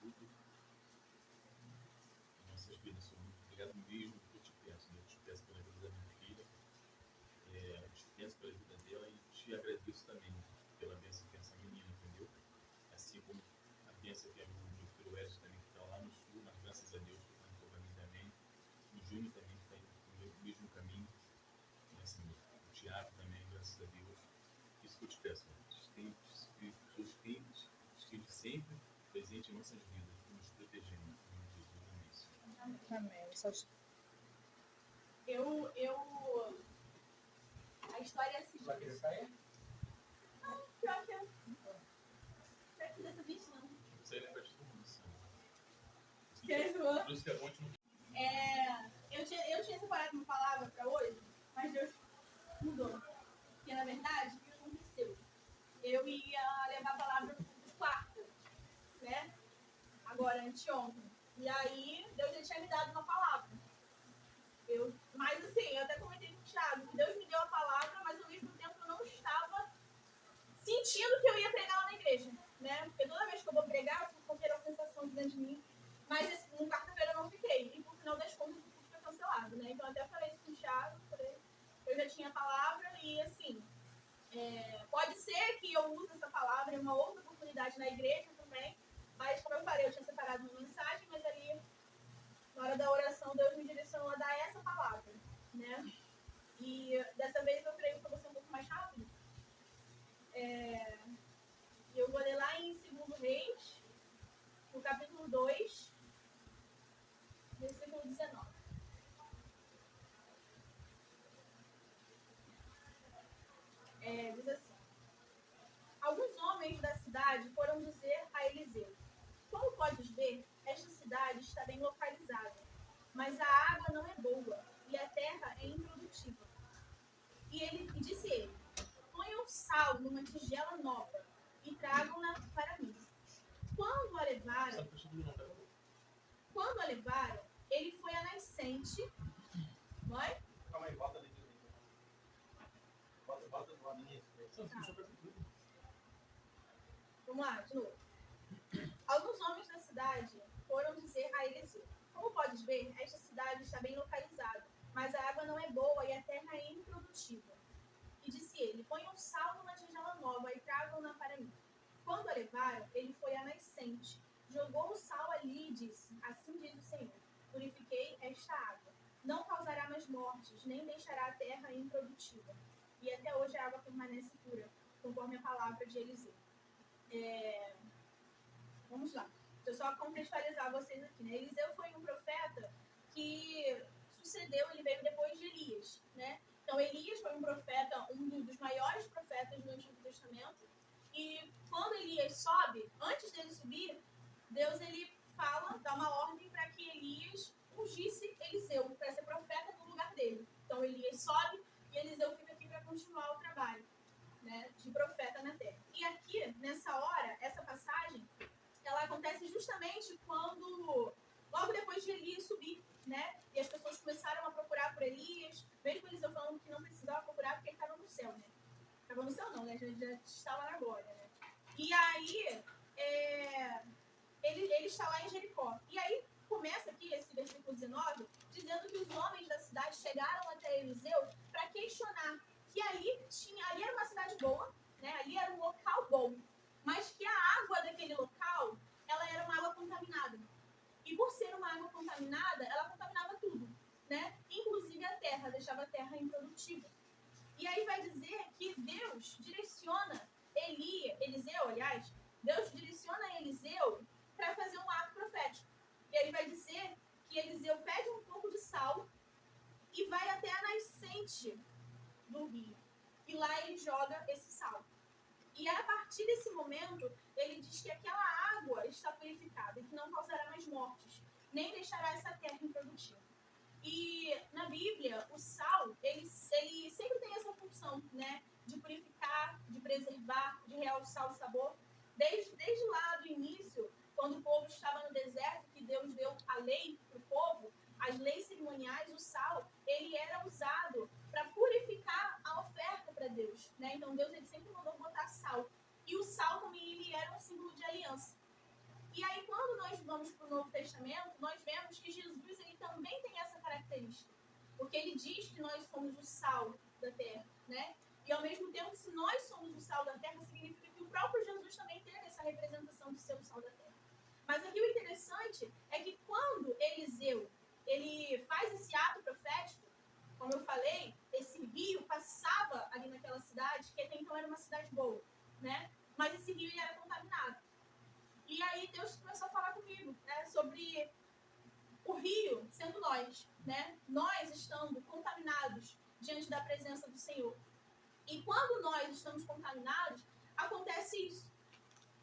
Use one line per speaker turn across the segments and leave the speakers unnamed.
tudo em nossas vidas, Senhor. Muito obrigado mesmo por te peço, Deus. Te peço pela vida da minha filha, te peço pela vida dela e te agradeço também pela bênção que é essa menina, entendeu? Assim como a bênção que é o meu filho Edson também, que está lá no sul, mas graças a Deus que está no caminho também. O Júnior também está indo no mesmo caminho. E, assim, o Tiago também, graças a Deus. Isso que eu te peço, que seus tempos estejam sempre presentes em nossas vidas, nos protegendo, em nome de Jesus.
Amém.
A história é a seguinte.
Vai querer sair?
Não, pior que dessa vez não.
Isso aí lembra de todo mundo, sabe?
Por
isso que é bom de não.
Eu tinha separado uma palavra para hoje, mas Deus mudou. Porque, na verdade, o que aconteceu? Eu ia levar a palavra de quarta, né? Agora, anteontem. E aí, Deus já tinha me dado uma palavra. Mas assim, eu até comentei com o Thiago, que Deus me deu a palavra, mas ao mesmo tempo eu não estava sentindo que eu ia pregar lá na igreja, né? Porque toda vez que eu vou pregar, eu fico com aquela sensação dentro de mim. Mas no quarta-feira eu não fiquei. E por final das contas, o curso foi cancelado, né? Então eu até falei isso com o Thiago, eu já tinha a palavra e assim, pode ser que eu use essa palavra em uma outra oportunidade na igreja também, mas como eu falei, eu tinha separado uma mensagem, mas ali, na hora da oração, Deus me direcionou a dar essa palavra, né? E dessa vez eu creio que eu vou ser um pouco mais rápido. E eu vou ler lá em 2 Reis, no capítulo 2, versículo 19. Diz assim: alguns homens da cidade foram dizer a Eliseu: como podes ver, esta cidade está bem localizada, mas a água não é boa e a terra é improdutiva. E disse ele: ponham sal numa tigela nova e tragam-na para mim. Quando a levaram, ele foi à nascente. Mãe?
Calma aí, volta ali. Volta do lado disso.
Vamos lá, de novo. Alguns homens da cidade foram dizer a Eliseu: como podes ver, esta cidade está bem localizada, mas a água não é boa e a terra é improdutiva. E disse ele: ponham sal numa tigela nova e tragam-na para mim. Quando a levaram, ele foi à nascente, jogou o sal ali e disse: assim diz o Senhor: purifiquei esta água. Não causará mais mortes, nem deixará a terra improdutiva. E até hoje a água permanece pura, conforme a palavra de Eliseu. Vamos lá. Deixa eu só contextualizar vocês aqui, né? Eliseu foi um profeta que sucedeu, ele veio depois de Elias, né? Então, Elias foi um profeta, um dos maiores profetas do Antigo Testamento. E quando Elias sobe, antes dele subir, Deus ele fala, dá uma ordem para que Elias ungisse Eliseu, para ser profeta no lugar dele. Então, Elias sobe e Eliseu fica aqui para continuar o trabalho, né, de profeta na terra. E aqui, nessa hora, essa passagem, ela acontece justamente quando, logo depois de Elias subir, né? E as pessoas começaram a procurar por Elias, mesmo Eliseu falando que não precisava procurar porque ele estava no céu, né? Estava no céu não, né? Já estava na glória, né? E aí, ele está lá em Jericó. E aí, começa aqui esse versículo 19, dizendo que os homens da cidade chegaram até Eliseu para questionar que ali era uma cidade boa, né? Ali era um local bom, mas que a água daquele local, ela era uma água contaminada. E por ser uma água contaminada, ela contaminava tudo, né? Inclusive a terra, deixava a terra improdutiva. E aí vai dizer que Deus direciona Deus direciona Eliseu para fazer um ato profético. E aí vai dizer que Eliseu pede um pouco de sal e vai até a nascente do rio. E lá ele joga esse sal. E a partir desse momento, ele diz que aquela água está purificada e que não causará mais mortes, nem deixará essa terra improdutiva. E na Bíblia, o sal, ele sempre tem essa função, né, de purificar, de preservar, de realçar o sabor. Desde lá do início, quando o povo estava no deserto, que Deus deu a lei para o povo, as leis cerimoniais, o sal, ele era usado para purificar a oferta para Deus, né? Então Deus ele sempre mandou botar sal. E o sal também ele era um símbolo de aliança. E aí, quando nós vamos para o Novo Testamento, nós vemos que Jesus ele também tem essa característica. Porque ele diz que nós somos o sal da terra, né? E ao mesmo tempo, se nós somos o sal da terra, significa que o próprio Jesus também teve essa representação de ser o sal da terra. Mas aqui o interessante é que quando Eliseu ele faz esse ato profético, como eu falei, esse rio passava ali naquela cidade, que até então era uma cidade boa, né? Mas esse rio ele era contaminado. E aí Deus começou a falar comigo, né, sobre o rio sendo nós, né? Nós estamos contaminados diante da presença do Senhor. E quando nós estamos contaminados, acontece isso.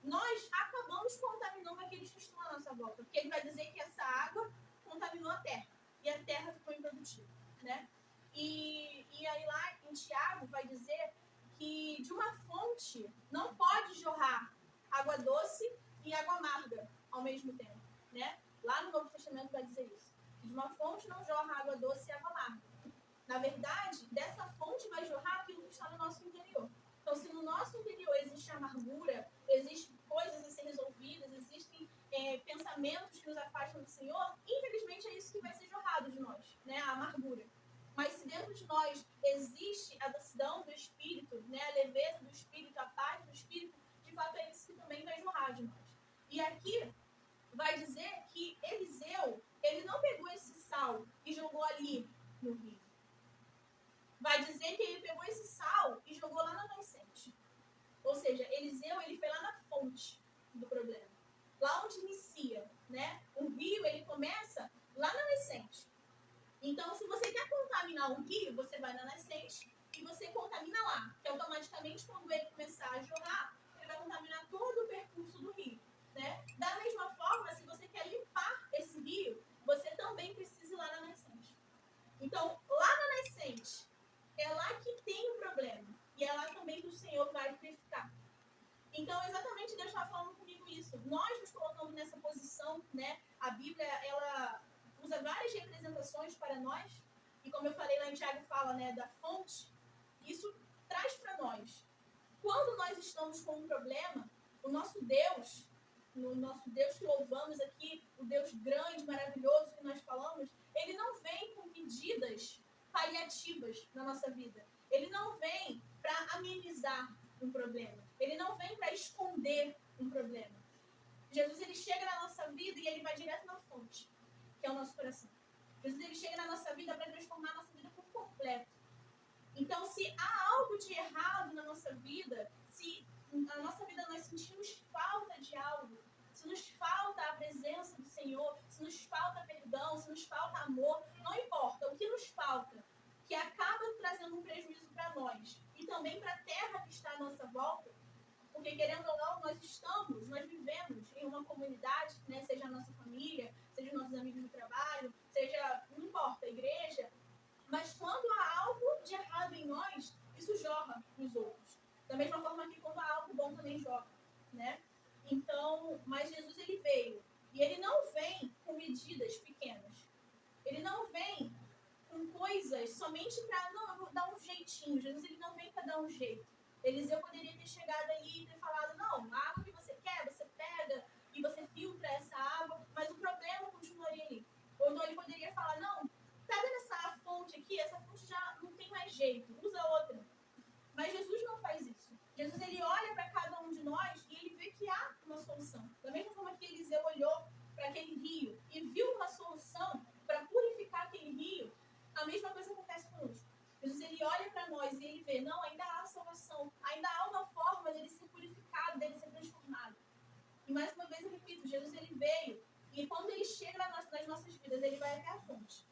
Nós acabamos contaminando aqueles que estão à nossa volta, porque ele vai dizer que essa água contaminou a terra, e a terra ficou improdutiva, né? E aí lá em Tiago vai dizer que de uma fonte não pode jorrar água doce e água amarga ao mesmo tempo, né? Lá no Novo Testamento vai dizer isso, que de uma fonte não jorra água doce e água amarga. Na verdade, dessa fonte vai jorrar aquilo que está no nosso interior. Então, se no nosso interior existe amargura, existem coisas a ser resolvidas, existem pensamentos que nos afastam do Senhor, infelizmente é isso que vai ser jorrado de nós, né? A amargura. Mas se dentro de nós existe a docidão do Espírito, né? A leveza do Espírito, a paz do Espírito, de fato é isso que também vai jorrar de nós. E aqui vai dizer que Eliseu, ele não pegou esse sal e jogou ali no rio. Vai dizer que ele pegou esse sal e jogou lá na nascente. Ou seja, Eliseu ele foi lá na fonte do problema. Lá onde inicia, né? O rio ele começa lá na nascente. Então, se você quer contaminar um rio, você vai na nascente e você contamina lá. Que automaticamente, quando ele começar a jorrar, ele vai contaminar todo o percurso do rio, né? Da mesma forma, se você quer limpar esse rio, você também precisa ir lá na nascente. Então, lá na nascente, é lá que tem o problema. E é lá também que o Senhor vai purificar. Então, exatamente, Deus está falando comigo isso. Nós nos colocamos nessa posição, né? A Bíblia, ela usa várias representações para nós. E como eu falei lá em Tiago, fala, né, da fonte. Isso traz para nós. Quando nós estamos com um problema, o nosso Deus que louvamos aqui, o Deus grande, maravilhoso que nós falamos, ele não vem com medidas paliativas na nossa vida. Ele não vem para amenizar um problema. Ele não vem para esconder um problema. Jesus ele chega na nossa vida e ele vai direto na fonte, que é o nosso coração. Jesus ele chega na nossa vida para transformar a nossa vida por completo. Então, se há algo de errado na nossa vida, se na nossa vida nós sentimos falta de algo, se nos falta a presença do Senhor, se nos falta perdão, se nos falta amor, não importa. O que nos falta, que acaba trazendo um prejuízo para nós e também para a terra que está à nossa volta, porque querendo ou não, nós vivemos em uma comunidade, né, seja a nossa família, seja os nossos amigos do trabalho, seja, não importa, a igreja, mas quando há algo de errado em nós, isso jorra nos outros. Da mesma forma que quando há algo bom também jorra, né? Então, mas Jesus ele veio, e ele não vem com medidas pequenas. Ele não vem com coisas somente para, não, eu vou dar um jeitinho. Jesus ele não vem para dar um jeito. Eliseu poderia ter chegado ali e ter falado, não, a água que você quer, você pega e você filtra essa água, mas o problema continuaria ali. Ou então ele poderia falar, não, tá vendo essa fonte aqui? Essa fonte já não tem mais jeito, usa outra. Mas Jesus não faz isso. Jesus ele olha para cada um de nós e ele vê que há uma solução. Da mesma forma que Eliseu olhou para aquele rio e viu uma solução para purificar aquele rio, a mesma coisa acontece conosco. Jesus ele olha para nós e ele vê, não, ainda há salvação, ainda há uma forma dele ser purificado, dele ser transformado. E mais uma vez eu repito, Jesus ele veio e quando ele chega nas nossas vidas, ele vai até a fonte.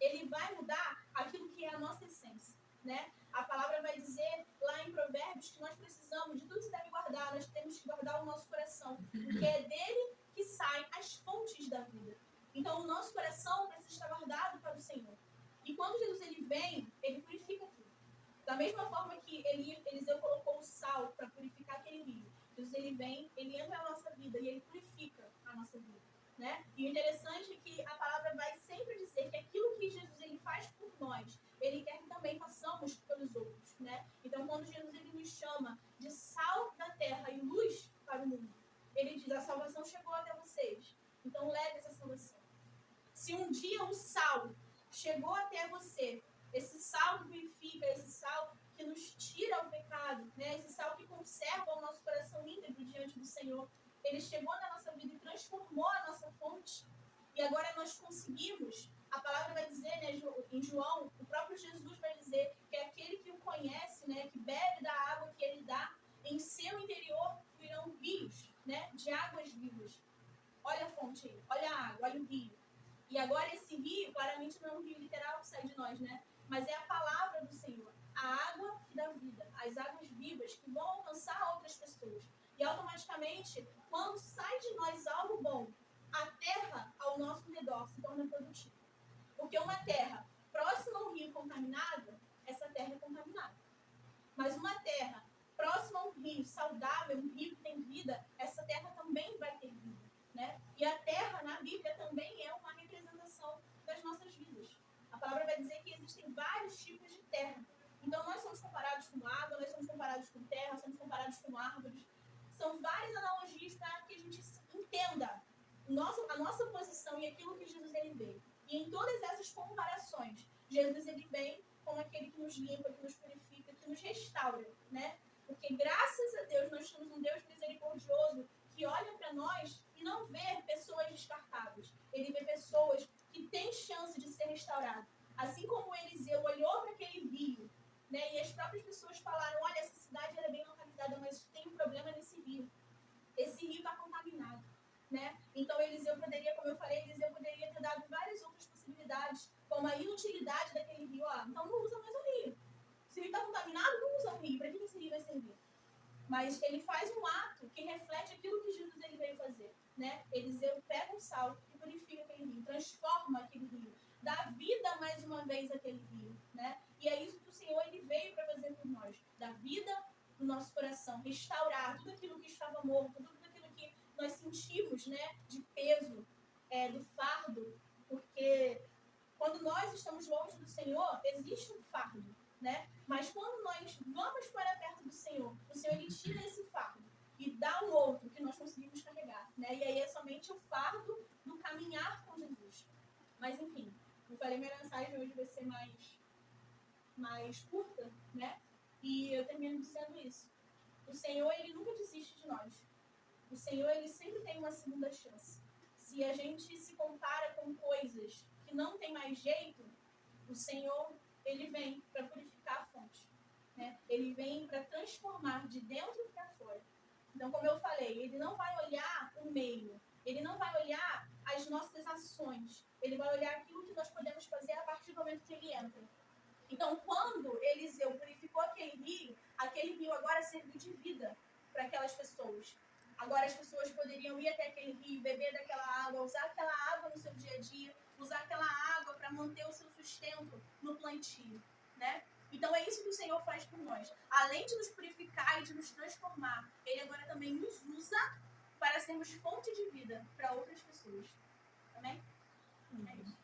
Ele vai mudar aquilo que é a nossa essência, né? A palavra vai dizer lá em Provérbios que nós precisamos, de tudo que se deve guardar, nós temos que guardar o nosso coração, porque é dele que saem as fontes da vida. Então o nosso coração precisa estar guardado para o Senhor. E quando Jesus ele vem, ele purifica tudo. Da mesma forma que Eliseu colocou o sal para purificar aquele rio, Jesus ele vem, ele entra na nossa vida e ele purifica a nossa vida. Né? E o interessante é que a palavra vai sempre dizer que aquilo que Jesus ele faz por nós, ele quer que também façamos pelos outros. Né? Então, quando Jesus ele nos chama de sal da terra e luz para o mundo, ele diz, a salvação chegou até Então leve essa salvação. Se um dia o sal chegou até você, esse sal que purifica, esse sal que nos tira o pecado, né? Esse sal que conserva o nosso coração íntegro diante do Senhor, ele chegou na nossa vida e transformou a nossa fonte. E agora nós conseguimos, a palavra vai dizer, né, em João, o próprio Jesus vai dizer que é aquele que o conhece, né, que bebe da água que ele dá, em seu interior virão rios, né, de águas vivas. Olha a fonte aí, olha a água, olha o rio. E agora esse rio, claramente não é um rio literal que sai de nós, né? Mas é a palavra do Senhor, a água que dá vida, as águas vivas que vão alcançar outras pessoas. E automaticamente, quando sai de nós algo bom, a terra ao nosso redor se torna produtiva. Porque uma terra próxima a um rio contaminado, essa terra é contaminada. Mas uma terra próxima a um rio saudável, um rio que tem vida, essa terra também vai ter vida. Né? E a terra, na Bíblia, também é uma representação das nossas vidas. A palavra vai dizer que existem vários tipos de terra. Então, nós somos comparados com água, nós somos comparados com terra, somos comparados com árvores. São várias analogias para que a gente entenda a nossa posição e aquilo que Jesus ele veio. E em todas essas comparações, Jesus ele vem como aquele que nos limpa, que nos purifica, que nos restaura. Né? Porque, graças a Deus, nós temos um Deus misericordioso que olha para nós e não vê pessoas descartáveis. Ele vê pessoas que têm chance de ser restauradas. Assim como Eliseu olhou para aquele rio, né, e as próprias pessoas falaram, olha, essa cidade era bem localizada, mas tem um problema nesse rio. Esse rio está contaminado. Né? Então Eliseu poderia, como eu falei, Eliseu poderia ter dado várias outras possibilidades, como a inutilidade daquele rio. Então não usa mais o rio. Se o rio está contaminado, não usa o rio. Para que esse rio vai servir? Mas ele faz um ato que reflete aquilo que Jesus ele veio fazer. Né? Eliseu pega um sal e purifica aquele rio, transforma aquele rio, dá vida mais uma vez àquele rio. Né? E é isso que o Senhor ele veio para fazer por nós. Dar vida no nosso coração, restaurar tudo aquilo que estava morto, tudo aquilo que nós sentimos, né, de peso, do fardo. Porque quando nós estamos longe do Senhor, existe um fardo. Né? Mas quando nós vamos para perto do Senhor, o Senhor ele tira esse fardo e dá um outro que nós conseguimos carregar, né? E aí é somente o fardo do caminhar com Jesus. Mas enfim, eu falei, minha mensagem hoje vai ser mais curta, né? E eu termino dizendo isso. O Senhor ele nunca desiste de nós. O Senhor ele sempre tem uma segunda chance. Se a gente se compara com coisas que não tem mais jeito, o Senhor ele vem para purificar a fonte. Né? Ele vem para transformar de dentro para fora. Então, como eu falei, ele não vai olhar o meio. Ele não vai olhar as nossas ações. Ele vai olhar aquilo que nós podemos fazer a partir do momento que ele entra. Então, quando Eliseu purificou aquele rio agora serviu de vida para aquelas pessoas. Agora as pessoas poderiam ir até aquele rio, beber daquela água, usar aquela água no seu dia a dia, usar aquela água para manter o seu sustento no plantio, né? Então é isso que o Senhor faz por nós. Além de nos purificar e de nos transformar, Ele agora também nos usa para sermos fonte de vida para outras pessoas. Amém? É isso.